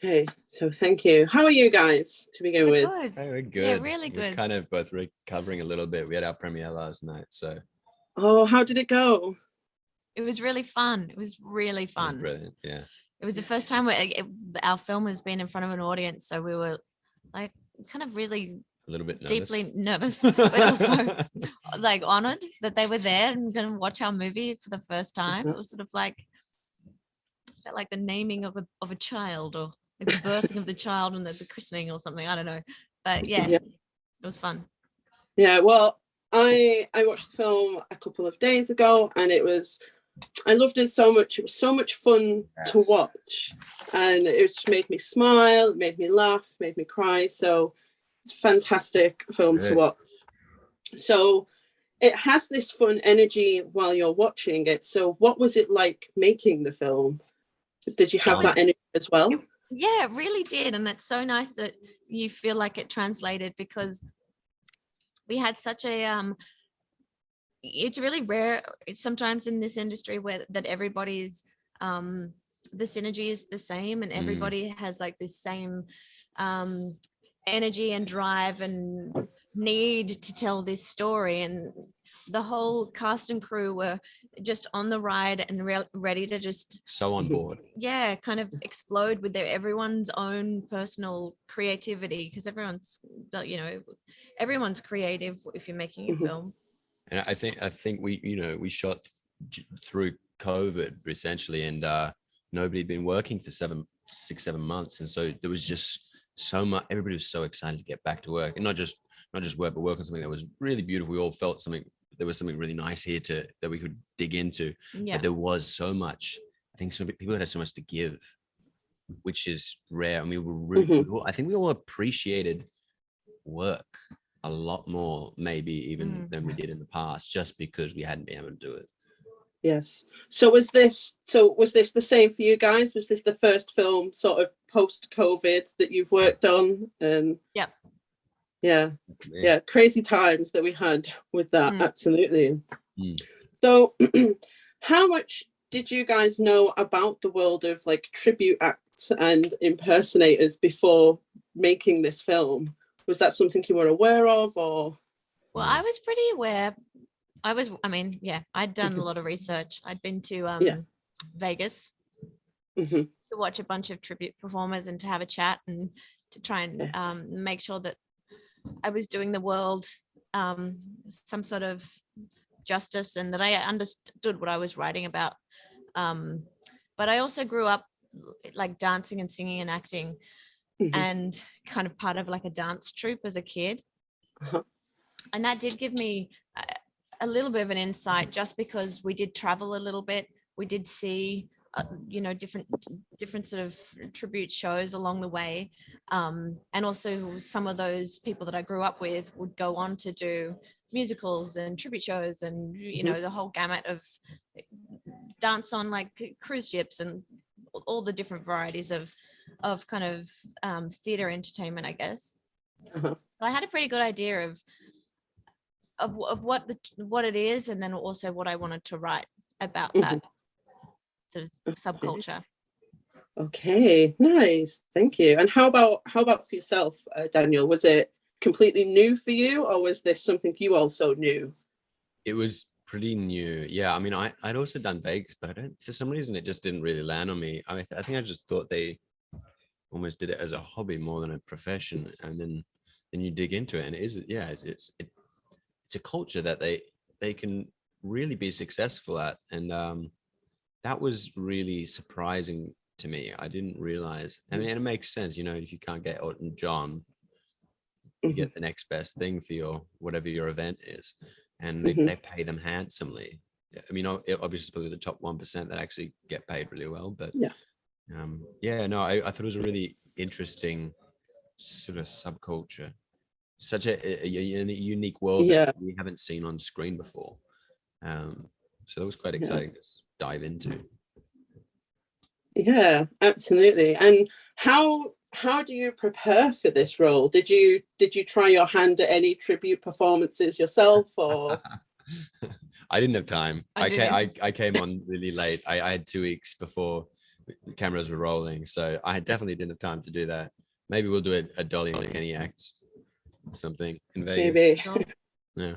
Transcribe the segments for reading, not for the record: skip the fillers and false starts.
Okay, so thank you. How are you guys to begin We're with? good. Hey, we're good. Yeah, really We're good. kind of both recovering a little bit. We had our premiere last night, so Oh, how did it go? It was really fun. It was really it was fun. brilliant. Yeah. It was the first time our film has been in front of an audience, so we were like kind of really A little bit nervous. deeply nervous, but also like honored that they were there and going to watch our movie for the first time. It was sort of like felt like the naming of a child, or like the birthing of the child and the christening or something. I don't know, but yeah, it was fun. Yeah, well, I watched the film a couple of days ago, and I loved it so much. It was so much fun to watch, and it just made me smile, it made me laugh, made me cry. So it's a fantastic film to watch. So it has this fun energy while you're watching it. So what was it like making the film? Did you have that energy as well? Yeah, it really did. And it's so nice that you feel like it translated, because we had such a it's really rare. It's sometimes in this industry where that everybody's the synergy is the same, and everybody has like this same energy and drive and need to tell this story. And the whole cast and crew were just on the ride and ready to just so on board. Yeah, kind of explode with everyone's own personal creativity, because everyone's creative if you're making a film. And I think we shot through COVID essentially, and nobody had been working for 6-7 months, and so there was just so much. Everybody was so excited to get back to work, and not just work, but work on something that was really beautiful. We all felt there was something really nice here that we could dig into. Yeah. But there was so much. I think some people had so much to give, which is rare. I mean, I think we all appreciated work a lot more, maybe even than we did in the past, just because we hadn't been able to do it. Yes. So was this the same for you guys? Was this the first film sort of post-COVID that you've worked on? And yeah, crazy times that we had with that. Absolutely. So how much did you guys know about the world of like tribute acts and impersonators before making this film? Was that something you were aware of, or? Well, I was pretty aware. I'd done a lot of research. I'd been to Vegas to watch a bunch of tribute performers and to have a chat and to try and make sure that I was doing the world some sort of justice, and that I understood what I was writing about. But I also grew up like dancing and singing and acting, and kind of part of like a dance troupe as a kid. And that did give me a little bit of an insight, just because we did travel a little bit. We did see, different sort of tribute shows along the way. And also some of those people that I grew up with would go on to do musicals and tribute shows and, the whole gamut of dance on like cruise ships and all the different varieties of kind of theater entertainment, I guess. So I had a pretty good idea of what it is, and then also what I wanted to write about that sort of subculture. Okay, nice, thank you. And how about for yourself, Daniel? Was it completely new for you, or was this something you also knew? It was pretty new. Yeah, I mean, I'd also done Vegas, but for some reason it just didn't really land on me. I think I just thought they almost did it as a hobby more than a profession, and then you dig into it, and it's a culture that they can really be successful at, and that was really surprising to me. I didn't realize. I mean, and it makes sense, if you can't get Elton John, you get the next best thing for whatever your event is, and they pay them handsomely. I mean, obviously it's probably the top 1% that actually get paid really well, but I thought it was a really interesting sort of subculture, such a unique world that we haven't seen on screen before. So that was quite exciting to dive into. Yeah, absolutely. And how do you prepare for this role? Did you try your hand at any tribute performances yourself, or? I didn't have time. I came on really late. I had 2 weeks before the cameras were rolling. So I definitely didn't have time to do that. Maybe we'll do a Dolly and Kenny act, something in Vegas. Maybe. Yeah.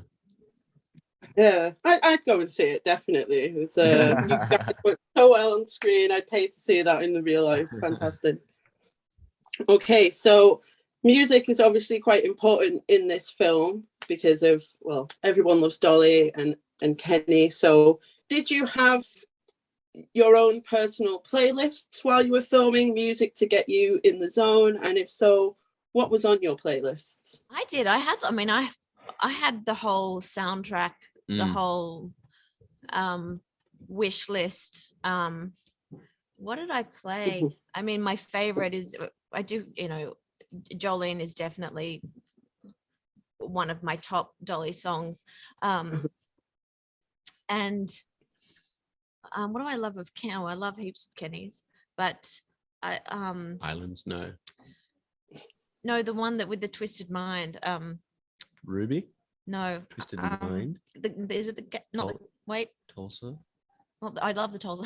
Yeah, I'd go and see it, definitely. It was you guys worked so well on screen. I'd pay to see that in the real life. Fantastic. Okay, so music is obviously quite important in this film because of, well, everyone loves Dolly and Kenny. So did you have your own personal playlists while you were filming, music to get you in the zone? And if so, what was on your playlists? I did. I had the whole soundtrack, the whole wish list. What did I play? I mean, my favorite is, I do, Jolene is definitely one of my top Dolly songs. And what do I love of Ken? Oh, I love heaps of Kenny's, but Islands, no. No, the one that with the twisted mind. Ruby? No. Twisted Mind? Is it wait. Tulsa? Well, I love the Tulsa.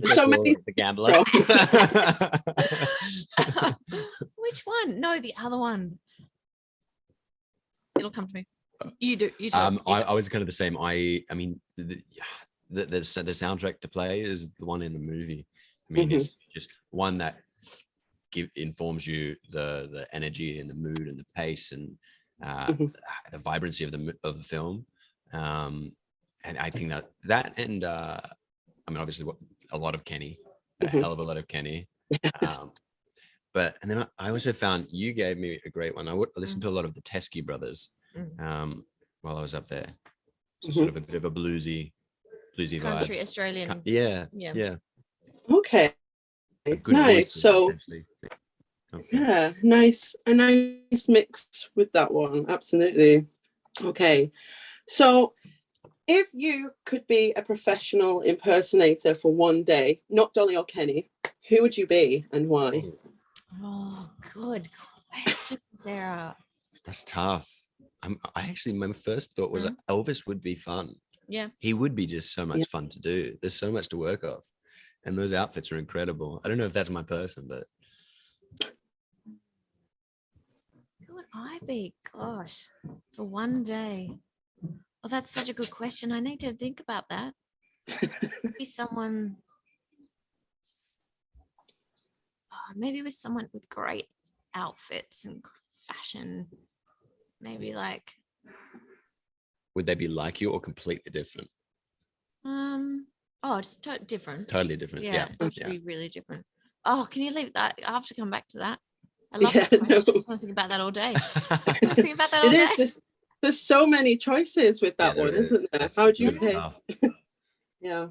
So many. The Gambler. Which one? No, the other one. It'll come to me. You do. You talk. I was kind of the same. I mean, the soundtrack to play is the one in the movie. I mean, it's just one that informs you the energy and the mood and the pace and the vibrancy of the film. And I think that and I mean, obviously, a lot of Kenny, a hell of a lot of Kenny. But and then I also found you gave me a great one. I would listen to a lot of the Teskey Brothers while I was up there. So sort of a bit of a bluesy country vibe. Australian. Yeah. Okay. Nice. So yeah, nice. A nice mix with that one. Absolutely. Okay. So if you could be a professional impersonator for one day, not Dolly or Kenny, who would you be and why? Oh, good question, Sarah. That's tough. My first thought was Elvis would be fun. Yeah. He would be just so much fun to do. There's so much to work off. And those outfits are incredible. I don't know if that's my person, but who would I be? Gosh, for one day. Oh, that's such a good question. I need to think about that. Maybe someone. Maybe with someone with great outfits and fashion. Maybe like. Would they be like you or completely different? Oh, it's different. Totally different. Yeah. It should be really different. Oh, can you leave that? I have to come back to that. I love that question. I want to think about that all day. Think about that all day. There's so many choices with that one, isn't there? How would you pick? Yeah.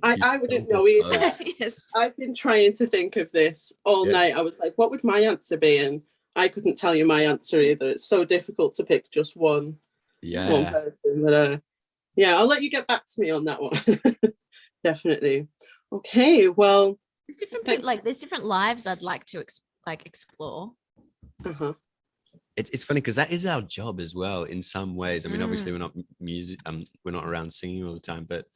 I wouldn't know either. Yes. I've been trying to think of this all night. I was like, what would my answer be? And I couldn't tell you my answer either. It's so difficult to pick just one person. But I'll let you get back to me on that one. Definitely. Okay, well, there's different people, like there's different lives I'd like to explore. It's funny because that is our job as well in some ways. I mean, obviously we're not we're not around singing all the time, but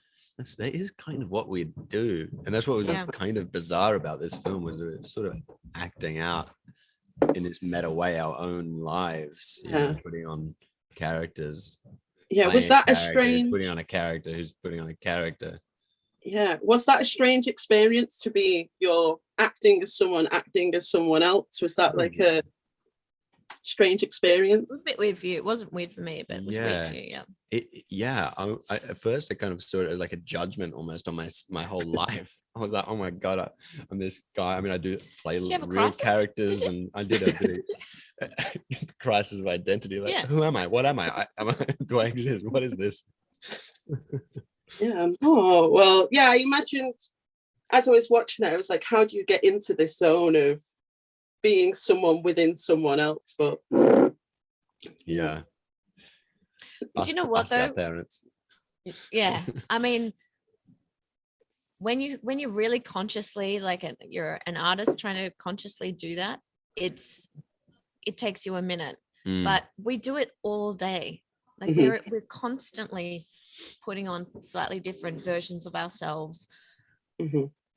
that is kind of what we do, and that's what was kind of bizarre about this film was sort of acting out in this meta way our own lives, putting on characters. Yeah, was that a strange putting on a character who's putting on a character? Yeah, was that a strange experience to be acting as someone else? Was that like a strange experience? It was a bit weird for you. It wasn't weird for me, but it was weird for you. I at first I kind of saw it as like a judgment almost on my whole life. I was like, oh my god, I'm this guy. I mean, I do play real characters, and I did a bit of crisis of identity. Like, who am I? What am I? Do I exist? What is this? Yeah. Oh well. Yeah. I imagined as I was watching it, I was like, how do you get into this zone of being someone within someone else? But yeah. Do you know what though? Parents. Yeah. I mean, when you really consciously you're an artist trying to consciously do that, it takes you a minute, but we do it all day. Like we're constantly putting on slightly different versions of ourselves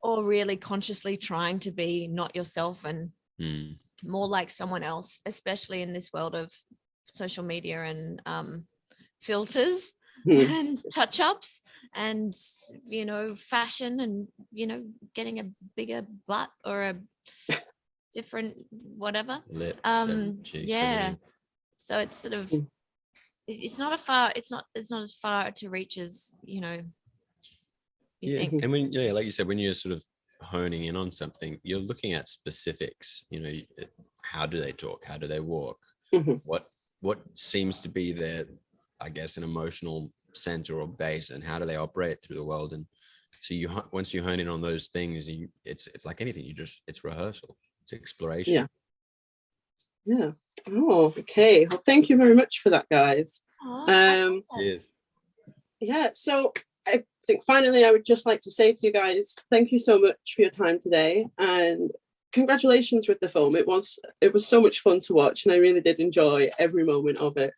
or really consciously trying to be not yourself and more like someone else, especially in this world of social media and filters and touch-ups and, you know, fashion and, you know, getting a bigger butt or a different whatever. Lips and cheeks, everything. So it's sort of it's not as far to reach as, you know, you think. And when like you said, when you're sort of honing in on something, you're looking at specifics, you know, how do they talk, how do they walk, what seems to be their, I guess, an emotional center or base, and how do they operate through the world. And so once you hone in on those things, it's like anything, it's rehearsal, it's exploration. Yeah. Oh, okay. Well, thank you very much for that, guys. Cheers. Yeah, so I think finally I would just like to say to you guys, thank you so much for your time today, and congratulations with the film. It was so much fun to watch, and I really did enjoy every moment of it.